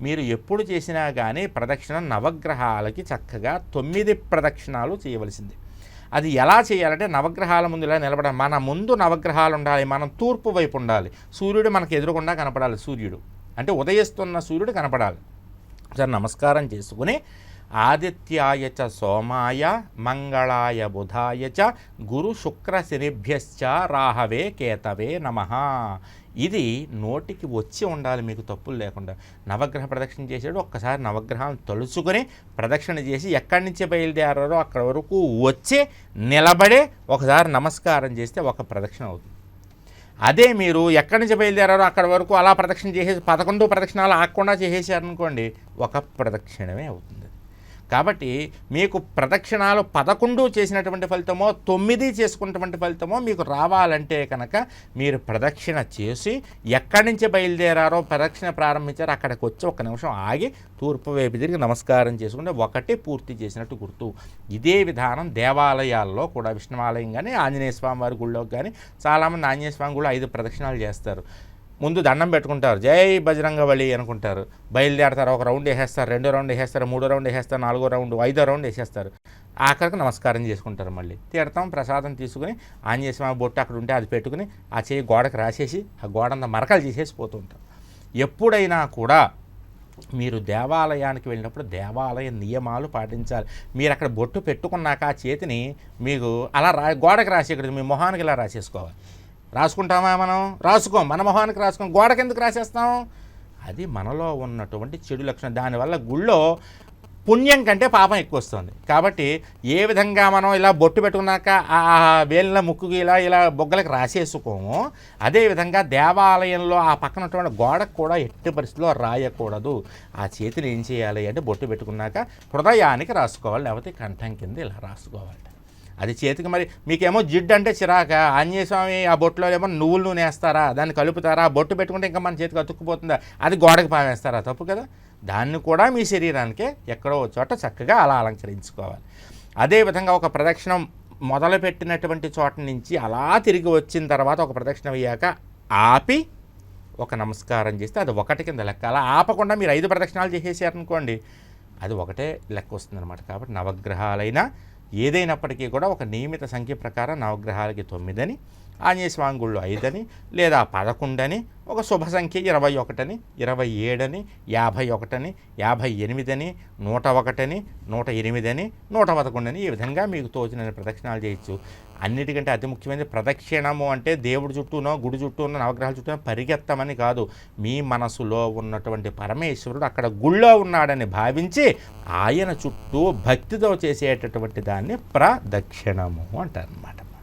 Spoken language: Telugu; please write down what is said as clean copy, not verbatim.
మీరు ఎప్పుడు చేసినా కానీ ప్రదక్షిణ నవగ్రహాలకి చక్కగా 9 ప్రదక్షిణాలు చేయవలసింది. అది ఎలా చేయాలంటే నవగ్రహాల ముందు ఇలా నిలబడాలి. మన ముందు నవగ్రహాలు ఉండాలి, మనం తూర్పు వైపు ఉండాలి, సూర్యుడు మనకు ఎదురుగుండా కనపడాలి. సూర్యుడు అంటే ఉదయిస్తున్న సూర్యుడు కనపడాలి. సార్ నమస్కారం చేసుకుని ఆదిత్యాయ చ సోమాయ మంగళాయ బుధాయ చ గురు శుక్ర శనిభ్యశ్చ రాహవే కేతవే నమః. ఇది నోటికి వచ్చి ఉండాలి, మీకు తప్పులు లేకుండా. నవగ్రహ ప్రదక్షిణ చేసాడు, ఒక్కసారి నవగ్రహాలను తలుచుకొని ప్రదక్షిణ చేసి ఎక్కడి నుంచి బయలుదేరారో అక్కడ వరకు వచ్చి నిలబడే ఒకసారి నమస్కారం చేస్తే ఒక ప్రదక్షిణ అవుతుంది. అదే మీరు ఎక్కడి నుంచి బయలుదేరారో అక్కడ వరకు అలా ప్రదక్షిణ చేసేసి 11 ప్రదక్షిణాలు ఆగకుండా చేసేసారనుకోండి, ఒక ప్రదక్షిణమే అవుతుంది. కాబట్టి మీకు ప్రదక్షిణాలు 11 చేసినటువంటి ఫలితమో 9 చేసుకున్నటువంటి ఫలితమో మీకు రావాలంటే కనుక మీరు ప్రదక్షిణ చేసి ఎక్కడి నుంచి బయలుదేరారో ప్రదక్షిణ ప్రారంభించారో అక్కడికి వచ్చి 1 నిమిషం ఆగి తూర్పు వైపు తిరిగి నమస్కారం చేసుకుంటే ఒకటే పూర్తి చేసినట్టు గుర్తు. ఇదే విధానం దేవాలయాల్లో కూడా, విష్ణువాలయం కానీ ఆంజనేయ స్వామి వారి గుళ్ళోకి కానీ చాలామంది ఆంజనేయ స్వామి గుళ్ళో 5 ప్రదక్షిణాలు చేస్తారు. ముందు దండం పెట్టుకుంటారు, జై బజరంగబలి అనుకుంటారు, బయలుదేరతారు, 1 రౌండ్ వేసేస్తారు, 2వ రౌండ్ వేసేస్తారు, 3వ రౌండ్ వేసేస్తారు, 4వ రౌండ్, 5వ రౌండ్ వేసేస్తారు. ఆఖరికి నమస్కారం చేసుకుంటారు. మళ్ళీ తీర్థం ప్రసాదం తీసుకుని ఆంజనేయ స్వామి బొట్టు అక్కడ ఉంటే అది పెట్టుకుని ఆ చేయి గోడకు రాసేసి ఆ గోడంతా మరకలు చేసేసి పోతూ ఉంటారు. ఎప్పుడైనా కూడా మీరు దేవాలయానికి వెళ్ళినప్పుడు దేవాలయ నియమాలు పాటించాలి. మీరు అక్కడ బొట్టు పెట్టుకున్నాక ఆ చేతిని మీకు అలా గోడకు రాసేయకూడదు, మీ మొహానికి ఇలా రాసేసుకోవాలి. రాసుకుంటామా మనం? రాసుకోం. మన మొహానికి రాసుకోం, గోడకి ఎందుకు రాసేస్తాం? అది మనలో ఉన్నటువంటి చెడు లక్షణం. దానివల్ల గుళ్ళో పుణ్యం కంటే పాపం ఎక్కువ వస్తుంది. కాబట్టి ఏ విధంగా మనం ఇలా బొట్టు పెట్టుకున్నాక ఆ వేలిన ముక్కుకి ఇలా బొగ్గలకు రాసేసుకోమో, అదేవిధంగా దేవాలయంలో ఆ పక్కన ఉన్నటువంటి గోడకు కూడా ఎట్టి పరిస్థితిలో రాయకూడదు. ఆ చేతిని ఏం చేయాలి అంటే బొట్టు పెట్టుకున్నాక హృదయానికి రాసుకోవాలి, లేకపోతే కంఠం కింద ఇలా రాసుకోవాలి. అది చేతికి. మరి మీకేమో జిడ్డు అంటే చిరాక, ఆంజనేయ స్వామి ఆ బొట్టులో ఏమో నువ్వుల నూనె వేస్తారా, దాన్ని కలుపుతారా, ఆ బొట్టు పెట్టుకుంటే ఇంకా మన చేతికి అతుక్కుపోతుందా, అది గోడకి పావేస్తారా? తప్పు కదా. దాన్ని కూడా మీ శరీరానికే ఎక్కడో చోట చక్కగా అలా అలంకరించుకోవాలి. అదేవిధంగా ఒక ప్రదక్షిణం మొదలుపెట్టినటువంటి చోట నుంచి అలా తిరిగి వచ్చిన తర్వాత ఒక ప్రదక్షిణం అయ్యాక ఆపి ఒక నమస్కారం చేస్తే అది 1 కింద లెక్క. అలా ఆపకుండా మీరు 5 ప్రదక్షిణాలు చేసేసారనుకోండి, అది 1 లెక్క వస్తుంది అనమాట. కాబట్టి నవగ్రహాలైనా ఏదైనప్పటికీ కూడా ఒక నియమిత సంఖ్య ప్రకారం నవగ్రహాలకి 9 అని, ఆంజనేయ స్వామి గుళ్ళు 5 అని, లేదా 11 అని, ఒక శుభ సంఖ్య 21 అని, 27 అని, 51 అని, 58 అని, 101 అని, 108 అని, 111 అని, ఈ విధంగా మీకు తోచిన ప్రదక్షిణాలు చేయొచ్చు. అన్నిటికంటే అతి ముఖ్యమైనది ప్రదక్షిణము అంటే దేవుడి చుట్టూనో గుడి చుట్టూనో నవగ్రహాల చుట్టూనో పరిగెత్తమని కాదు. మీ మనసులో ఉన్నటువంటి పరమేశ్వరుడు అక్కడ గుళ్ళో ఉన్నాడని భావించి ఆయన చుట్టూ భక్తితో చేసేటటువంటి దాన్ని ప్రదక్షిణము అంటారనమాట.